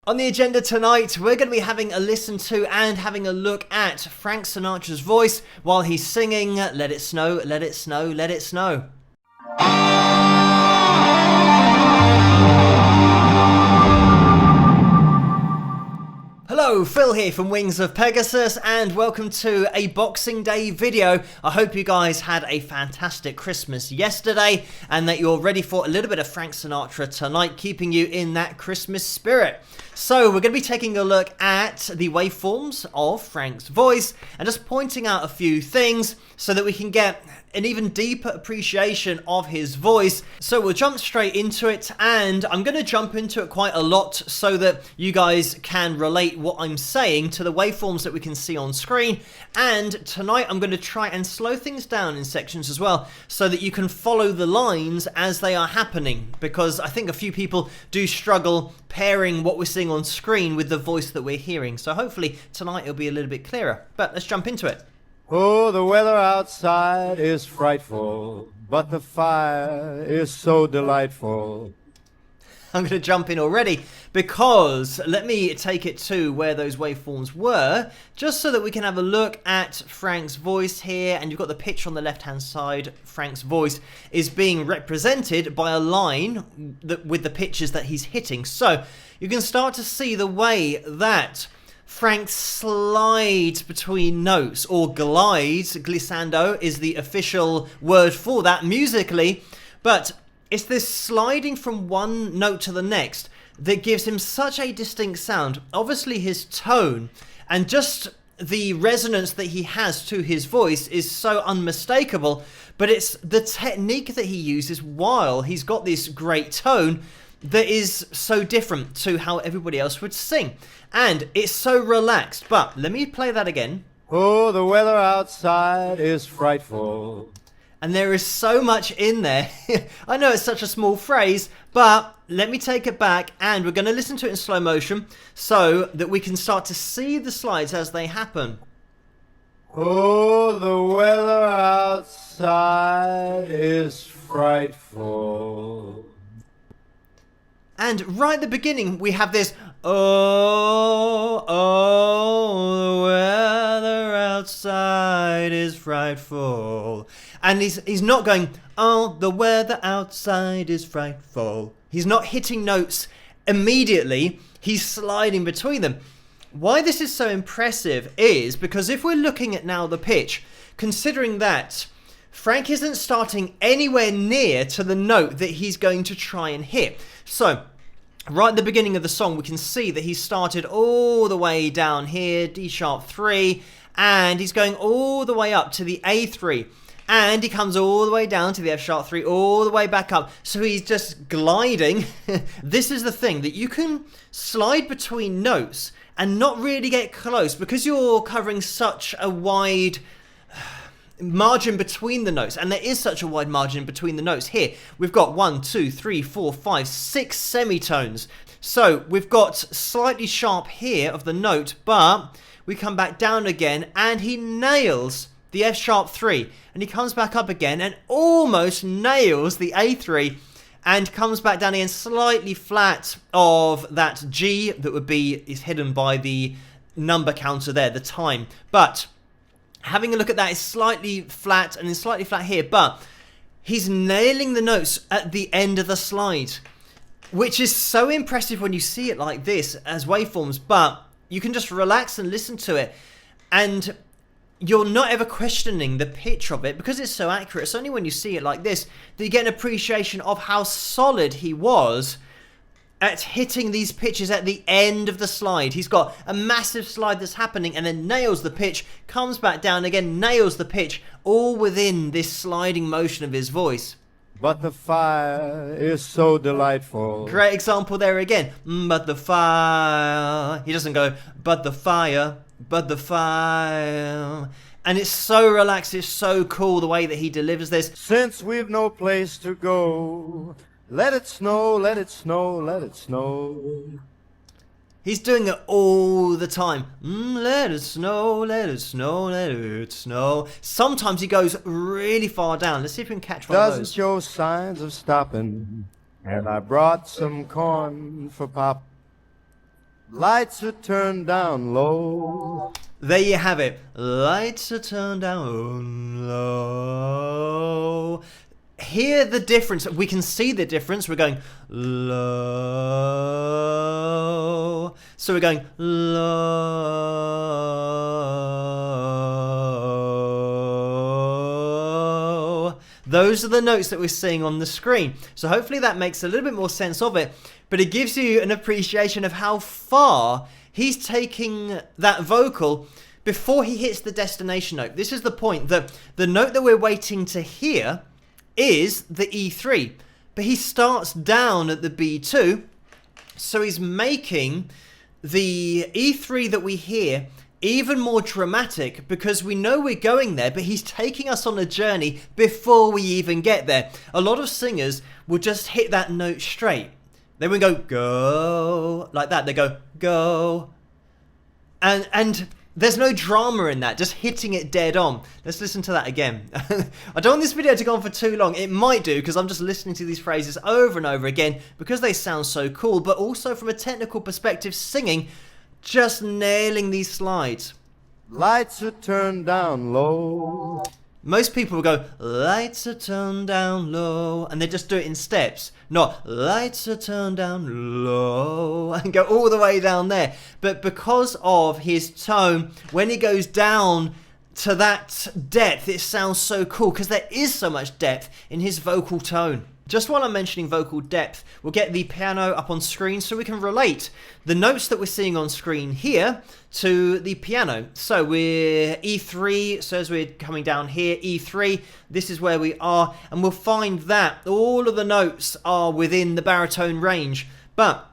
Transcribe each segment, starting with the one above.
On the agenda tonight, we're going to be having a listen to and having a look at Frank Sinatra's voice while he's singing Let It Snow, Let It Snow, Let It Snow. Hello, Phil here from Wings of Pegasus, and welcome to a Boxing Day video. I hope you guys had a fantastic Christmas yesterday and that you're ready for a little bit of Frank Sinatra tonight, keeping you in that Christmas spirit. So we're going to be taking a look at the waveforms of Frank's voice and just pointing out a few things so that we can get an even deeper appreciation of his voice. So we'll jump straight into it, and I'm going to jump into it quite a lot so that you guys can relate what I'm saying to the waveforms that we can see on screen. And tonight I'm going to try and slow things down in sections as well so that you can follow the lines as they are happening, because I think a few people do struggle pairing what we're seeing on screen with the voice that we're hearing. So hopefully tonight it'll be a little bit clearer. But let's jump into it. Oh, the weather outside is frightful, but the fire is so delightful. I'm going to jump in already because let me take it to where those waveforms were, just so that we can have a look at Frank's voice here. And you've got the pitch on the left-hand side. Frank's voice is being represented by a line with the pitches that he's hitting. So you can start to see the way that Frank slides between notes, or glides. Glissando is the official word for that musically, but it's this sliding from one note to the next that gives him such a distinct sound. Obviously his tone and just the resonance that he has to his voice is so unmistakable, but it's the technique that he uses while he's got this great tone that is so different to how everybody else would sing. And it's so relaxed. But let me play that again. Oh, the weather outside is frightful. And there is so much in there. I know it's such a small phrase, but let me take it back, and we're going to listen to it in slow motion so that we can start to see the slides as they happen. Oh, the weather outside is frightful. And right at the beginning, we have this, the weather outside is frightful. And he's not going, oh, the weather outside is frightful. He's not hitting notes immediately. He's sliding between them. Why this is so impressive is because if we're looking at now the pitch, considering that Frank isn't starting anywhere near to the note that he's going to try and hit. So, right at the beginning of the song, we can see that he started all the way down here, D sharp 3, and he's going all the way up to the A3. And he comes all the way down to the F sharp 3, all the way back up. So he's just gliding. This is the thing, that you can slide between notes and not really get close because you're covering such a wide margin between the notes, and there is such a wide margin between the notes. Here we've got 1, 2, 3, 4, 5, 6 semitones, so we've got slightly sharp here of the note, but we come back down again and he nails the F sharp 3, and he comes back up again and almost nails the A3 and comes back down again slightly flat of that G that is hidden by the number counter there, the time. But having a look at that, is slightly flat and then slightly flat here, but he's nailing the notes at the end of the slide, which is so impressive when you see it like this as waveforms. But you can just relax and listen to it, and you're not ever questioning the pitch of it because it's so accurate. It's only when you see it like this that you get an appreciation of how solid he was at hitting these pitches at the end of the slide. He's got a massive slide that's happening and then nails the pitch, comes back down again, nails the pitch, all within this sliding motion of his voice. But the fire is so delightful. Great example there again. But the fire. He doesn't go, but the fire, but the fire. And it's so relaxed, it's so cool the way that he delivers this. Since we've no place to go, let it snow, let it snow, let it snow. He's doing it all the time. Let it snow, let it snow, let it snow. Sometimes he goes really far down. Let's see if we can catch one of those. Doesn't show signs of stopping, and I brought some corn for Pop. Lights are turned down low. There you have it. Lights are turned down low. Hear the difference. We can see the difference. We're going low. So we're going low. Those are the notes that we're seeing on the screen. So hopefully that makes a little bit more sense of it. But it gives you an appreciation of how far he's taking that vocal before he hits the destination note. This is the point, that the note that we're waiting to hear is the E3, but he starts down at the B2, so he's making the E3 that we hear even more dramatic because we know we're going there, but he's taking us on a journey before we even get there. A lot of singers will just hit that note straight. They would go, like that. They go. And there's no drama in that, just hitting it dead on. Let's listen to that again. I don't want this video to go on for too long. It might do, because I'm just listening to these phrases over and over again because they sound so cool, but also from a technical perspective, singing, just nailing these slides. Lights are turned down low. Most people will go, lights are turned down low, and they just do it in steps. Not, lights are turned down low, and go all the way down there. But because of his tone, when he goes down to that depth, it sounds so cool, because there is so much depth in his vocal tone. Just while I'm mentioning vocal depth, we'll get the piano up on screen so we can relate the notes that we're seeing on screen here to the piano. So we're E3, so as we're coming down here, E3, this is where we are, and we'll find that all of the notes are within the baritone range, but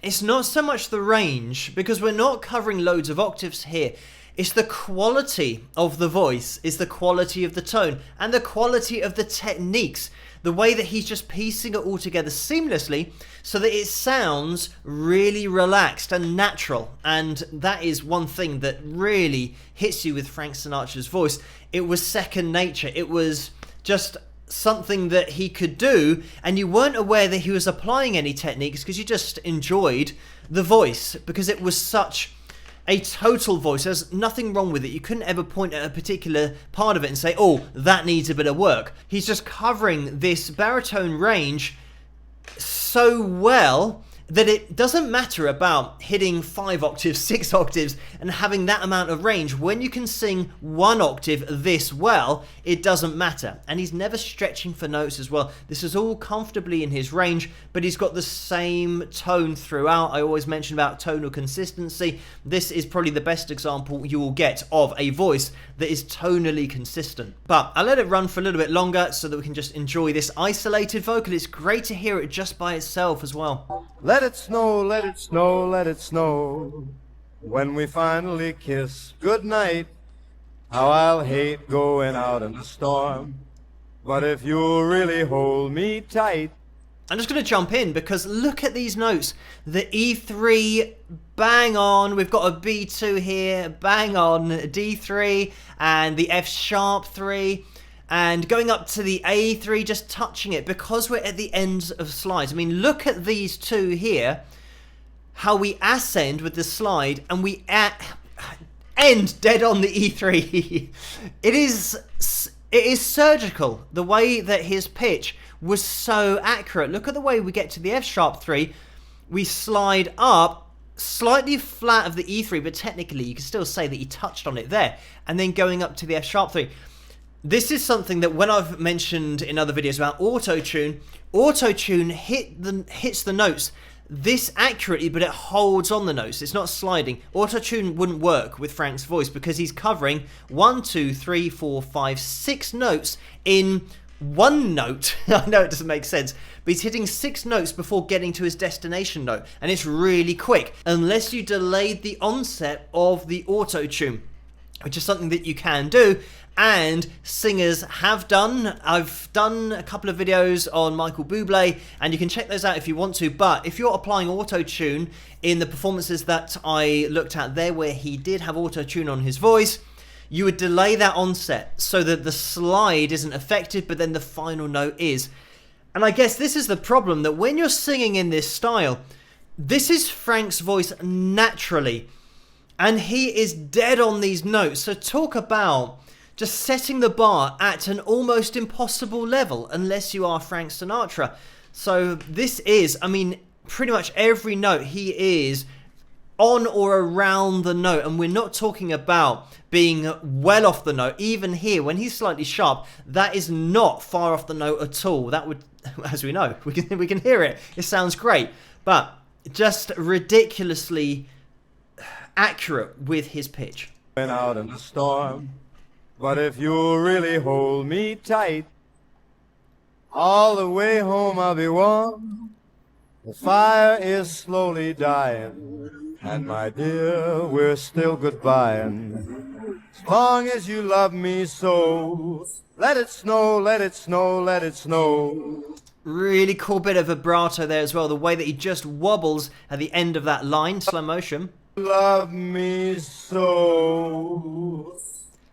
it's not so much the range, because we're not covering loads of octaves here. It's the quality of the voice, is the quality of the tone, and the quality of the techniques. The way that he's just piecing it all together seamlessly so that it sounds really relaxed and natural. And that is one thing that really hits you with Frank Sinatra's voice. It was second nature. It was just something that he could do, and you weren't aware that he was applying any techniques because you just enjoyed the voice because it was such a total voice. There's nothing wrong with it. You couldn't ever point at a particular part of it and say, oh, that needs a bit of work. He's just covering this baritone range so well that it doesn't matter about hitting 5 octaves, 6 octaves, and having that amount of range. When you can sing 1 octave this well, it doesn't matter. And he's never stretching for notes as well. This is all comfortably in his range, but he's got the same tone throughout. I always mention about tonal consistency. This is probably the best example you will get of a voice that is tonally consistent. But I'll let it run for a little bit longer so that we can just enjoy this isolated vocal. It's great to hear it just by itself as well. Let it snow, let it snow, let it snow. When we finally kiss goodnight, how I'll hate going out in the storm. But if you'll really hold me tight. I'm just going to jump in because look at these notes. The E3, bang on. We've got a B2 here, bang on. D3 and the F sharp 3. And going up to the A3, just touching it because we're at the ends of slides. I mean, look at these two here, how we ascend with the slide and we end dead on the E3. It is surgical, the way that his pitch was so accurate. Look at the way we get to the F sharp 3. We slide up slightly flat of the E3, but technically you can still say that he touched on it there. And then going up to the F sharp 3. This is something that when I've mentioned in other videos about auto-tune hits the notes this accurately, but it holds on the notes. It's not sliding. Auto-tune wouldn't work with Frank's voice because he's covering 1, 2, 3, 4, 5, 6 notes in one note. I know it doesn't make sense, but he's hitting 6 notes before getting to his destination note, and it's really quick, unless you delayed the onset of the auto-tune, which is something that you can do. And singers have done. I've done a couple of videos on Michael Bublé, and you can check those out if you want to. But if you're applying auto-tune in the performances that I looked at there where he did have auto-tune on his voice, you would delay that onset so that the slide isn't affected, but then the final note is. And I guess this is the problem, that when you're singing in this style, This is Frank's voice naturally, and he is dead on these notes. So talk about just setting the bar at an almost impossible level, unless you are Frank Sinatra. So this is, I mean, pretty much every note he is on or around the note, and we're not talking about being well off the note. Even here, when he's slightly sharp, that is not far off the note at all. That would, as we know, we can hear it. It sounds great, but just ridiculously accurate with his pitch. Went out in the storm, but if you really hold me tight, all the way home I'll be warm. The fire is slowly dying, and my dear, we're still goodbying. As long as you love me so, let it snow, let it snow, let it snow. Really cool bit of vibrato there as well. The way that he just wobbles at the end of that line, slow motion. Love me so.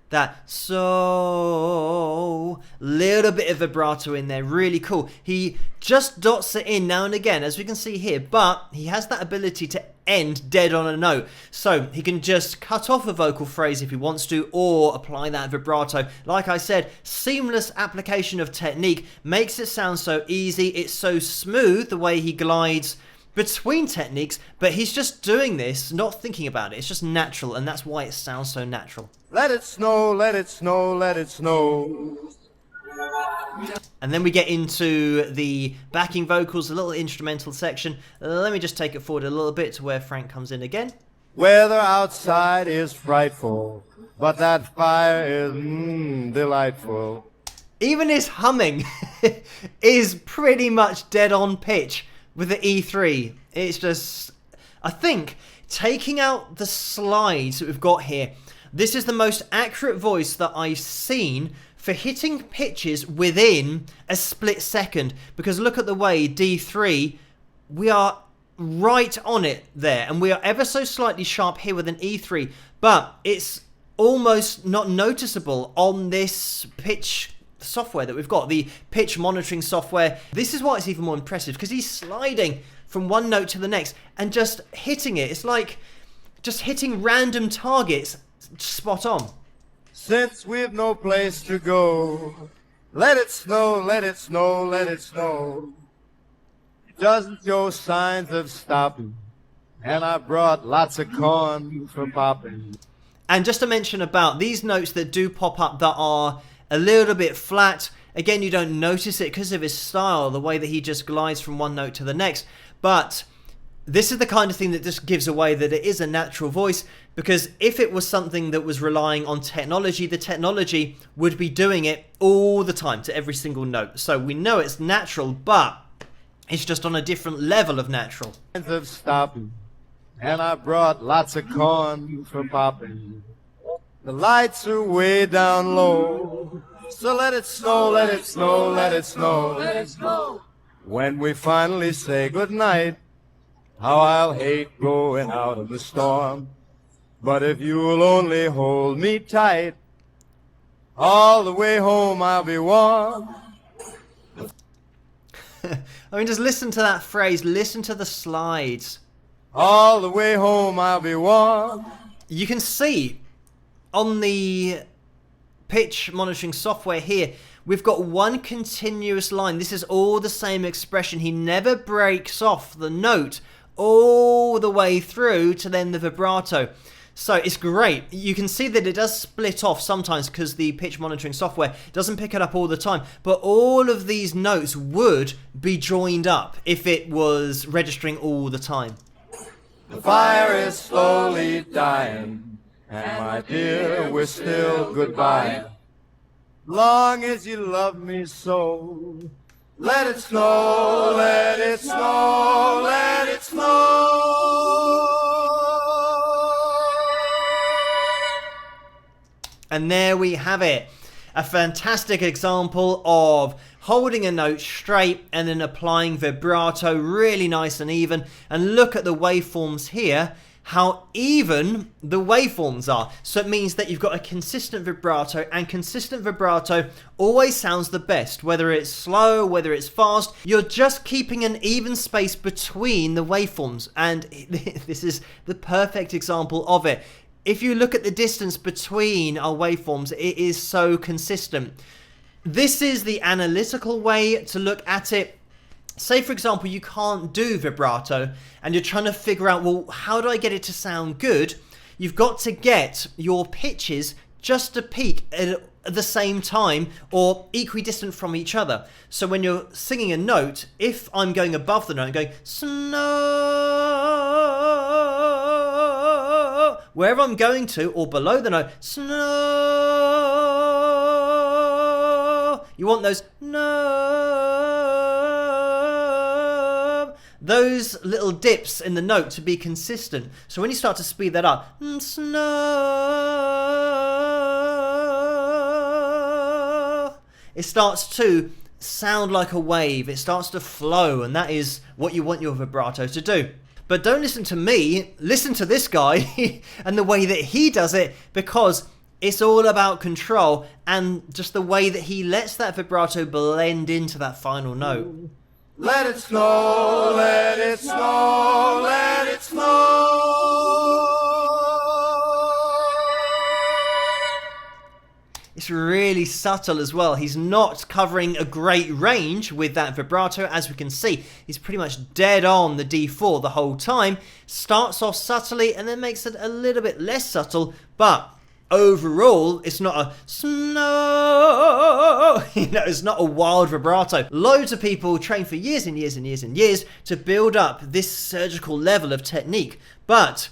That so little bit of vibrato in there, really cool. He just dots it in now and again, as we can see here, but he has that ability to end dead on a note. So he can just cut off a vocal phrase if he wants to, or apply that vibrato. Like I said, seamless application of technique makes it sound so easy. It's so smooth the way he glides between techniques, but he's just doing this, not thinking about it. It's just natural, and that's why it sounds so natural. Let it snow, let it snow, let it snow. And then we get into the backing vocals, a little instrumental section. Let me just take it forward a little bit to where Frank comes in again. Weather outside is frightful, but that fire is delightful. Even his humming is pretty much dead on pitch with the E3. It's just, I think, taking out the slides that we've got here, this is the most accurate voice that I've seen for hitting pitches within a split second. Because look at the way D3, we are right on it there. And we are ever so slightly sharp here with an E3. But it's almost not noticeable on this pitch software that we've got, the pitch monitoring software. This is why it's even more impressive, because he's sliding from one note to the next and just hitting it. It's like just hitting random targets spot on. Since we've no place to go, let it snow, let it snow, let it snow. It doesn't show signs of stopping, and I brought lots of corn for popping. And just to mention about these notes that do pop up that are a little bit flat, again, you don't notice it because of his style, the way that he just glides from one note to the next. But this is the kind of thing that just gives away that it is a natural voice, because if it was something that was relying on technology, the technology would be doing it all the time to every single note. So we know it's natural, but it's just on a different level of natural. Of stopping, and I brought lots of corn for popping. The lights are way down low, so let it snow, let it snow, let it snow, let it snow. When we finally say goodnight, how I'll hate going out in the storm. But if you'll only hold me tight, all the way home I'll be warm. I mean, just listen to that phrase, listen to the slides. All the way home I'll be warm. You can see on the pitch monitoring software here, we've got one continuous line. This is all the same expression. He never breaks off the note all the way through to then the vibrato. So it's great. You can see that it does split off sometimes because the pitch monitoring software doesn't pick it up all the time. But all of these notes would be joined up if it was registering all the time. The fire is slowly dying, and my dear, we're still goodbye. Long as you love me so, let it snow, let it snow, let it snow. And there we have it. A fantastic example of holding a note straight and then applying vibrato really nice and even. And look at the waveforms here, how even the waveforms are. So it means that you've got a consistent vibrato, and consistent vibrato always sounds the best. Whether it's slow, whether it's fast, you're just keeping an even space between the waveforms, and this is the perfect example of it. If you look at the distance between our waveforms, it is so consistent. This is the analytical way to look at it. Say, for example, you can't do vibrato and you're trying to figure out, well, how do I get it to sound good? You've got to get your pitches just to peak at the same time or equidistant from each other. So when you're singing a note, if I'm going above the note, going snow, wherever I'm going to, or below the note, snow, you want those no, those little dips in the note to be consistent. So when you start to speed that up, snow, it starts to sound like a wave. It starts to flow, and that is what you want your vibrato to do. But don't listen to me, listen to this guy and the way that he does it, because it's all about control and just the way that he lets that vibrato blend into that final note. Let it snow, let it snow, let it snow. It's really subtle as well. He's not covering a great range with that vibrato. As we can see, he's pretty much dead on the D4 the whole time. Starts off subtly and then makes it a little bit less subtle, but overall, it's not a snow, it's not a wild vibrato. Loads of people train for years and years and years and years to build up this surgical level of technique, but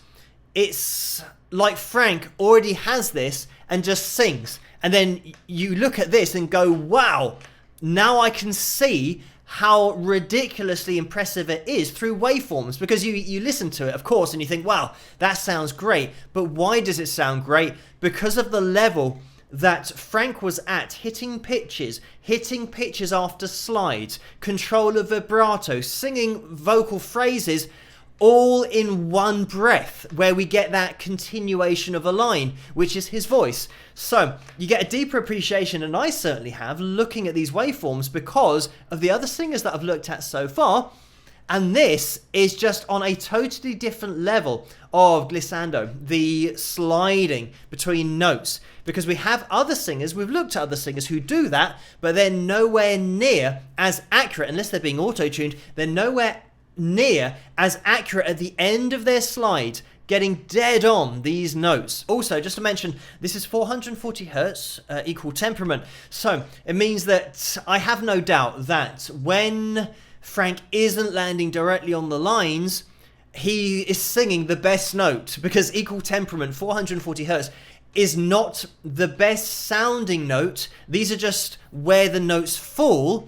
it's like Frank already has this and just sings. And then you look at this and go, wow, now I can see how ridiculously impressive it is through waveforms, because you listen to it, of course, and you think, wow, that sounds great. But why does it sound great? Because of the level that Frank was at, hitting pitches after slides, control of vibrato, singing vocal phrases, all in one breath, where we get that continuation of a line, which is his voice. So you get a deeper appreciation, and I certainly have, looking at these waveforms because of the other singers that I've looked at so far. And this is just on a totally different level of glissando, the sliding between notes. Because we have other singers, we've looked at other singers who do that, but they're nowhere near as accurate, unless they're being auto-tuned, they're nowhere near as accurate at the end of their slide, getting dead on these notes. Also, just to mention, this is 440 hertz, equal temperament. So it means that I have no doubt that when Frank isn't landing directly on the lines, he is singing the best note, because equal temperament, 440 hertz, is not the best sounding note. These are just where the notes fall,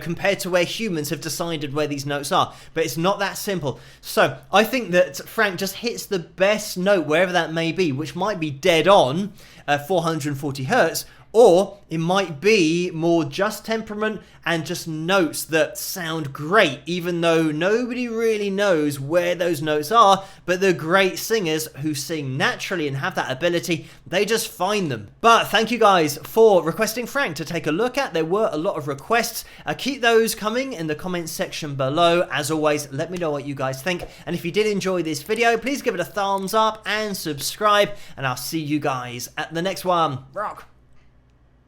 compared to where humans have decided where these notes are. But it's not that simple. So I think that Frank just hits the best note, wherever that may be, which might be dead on 440 hertz, or it might be more just temperament and just notes that sound great, even though nobody really knows where those notes are. But the great singers who sing naturally and have that ability, they just find them. But thank you guys for requesting Frank to take a look at. There were a lot of requests. Keep those coming in the comments section below. As always, let me know what you guys think. And if you did enjoy this video, please give it a thumbs up and subscribe. And I'll see you guys at the next one. Rock!